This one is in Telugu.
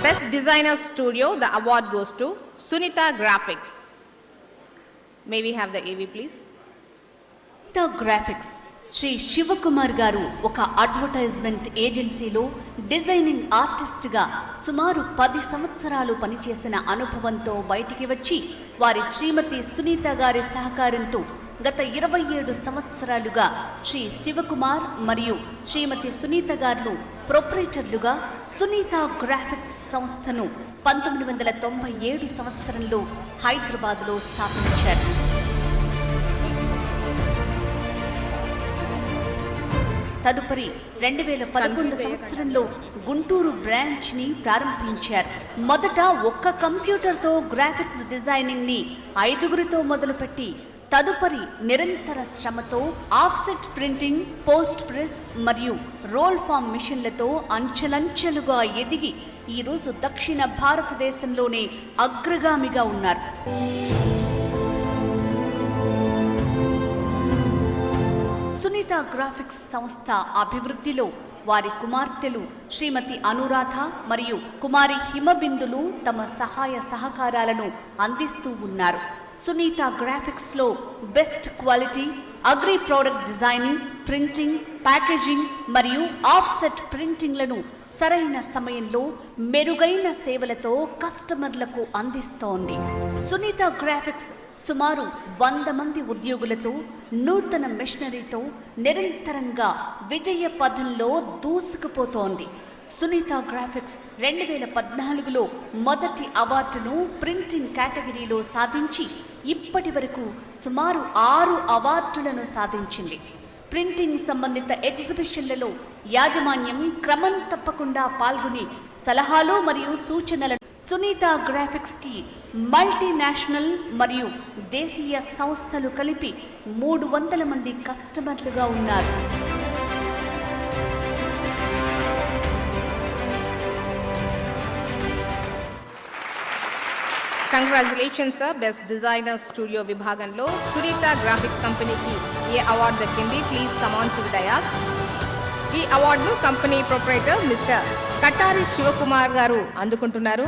Best Designer Studio, the award goes to Sunita Graphics. May we have the AV please? Sunita Graphics. Shri Shivakumar గారు ఒక అడ్వర్టైజ్మెంట్ ఏజెన్సీలో డిజైనింగ్ ఆర్టిస్ట్గా సుమారు 10 సంవత్సరాలు పనిచేసిన అనుభవంతో బయటికి వచ్చి వారి శ్రీమతి సునీత గారి సహకారంతో గత 27 సంవత్సరాలుగా శ్రీ శివకుమార్ మరియు శ్రీమతి సునీత గారు ప్రొప్రైటర్లుగా సునీత గ్రాఫిక్స్ సంస్థను 1997 సంవత్సరంలో హైదరాబాద్లో స్థాపించారు. తదుపరి 2011 సంవత్సరంలో గుంటూరు బ్రాంచ్ని ప్రారంభించారు. మొదట ఒక్క కంప్యూటర్తో గ్రాఫిక్స్ డిజైనింగ్ని 5గురితో మొదలుపెట్టి తదుపరి నిరంతర శ్రమతో ఆఫ్సెట్ ప్రింటింగ్, పోస్ట్ ప్రెస్ మరియు రోల్ ఫామ్ మిషన్లతో అంచెలంచెలుగా ఎదిగి ఈరోజు దక్షిణ భారతదేశంలోనే అగ్రగామిగా ఉన్నారు. సునీత గ్రాఫిక్స్ సంస్థ అభివృద్ధిలో వారి కుమార్తెలు శ్రీమతి అనురాధ మరియు కుమారి హిమబిందులు తమ సహాయ సహకారాలను అందిస్తూ ఉన్నారు. సునీత గ్రాఫిక్స్లో best quality, agri product designing, printing, packaging మరియు ఆఫ్సెట్ ప్రింటింగ్లను సరైన సమయంలో మెరుగైన సేవలతో కస్టమర్లకు అందిస్తోంది. సునీత గ్రాఫిక్స్ సుమారు 100 మంది ఉద్యోగులతో నూతన మెషినరీతో నిరంతరంగా విజయ పథంలో దూసుకుపోతోంది. సునీత గ్రాఫిక్స్ 2014లో మొదటి అవార్డును ప్రింటింగ్ కేటగిరీలో సాధించి ఇప్పటి వరకు సుమారు 6 అవార్డులను సాధించింది. ప్రింటింగ్ సంబంధిత ఎగ్జిబిషన్లలో యాజమాన్యం క్రమం తప్పకుండా పాల్గొని సలహాలు మరియు సూచనలను సునీత గ్రాఫిక్స్కి మల్టీనేషనల్ మరియు దేశీయ సంస్థలు కలిపి 300 మంది కస్టమర్లుగా ఉన్నారు. Congratulations sir. Best designer studio విభాగంలో సునీత గ్రాఫిక్స్ కంపెనీకి ఏ అవార్డు దక్కింది? Please come on to the dais. ఈ అవార్డును company proprietor mister Katari Shivakumar garu అందుకుంటున్నారు.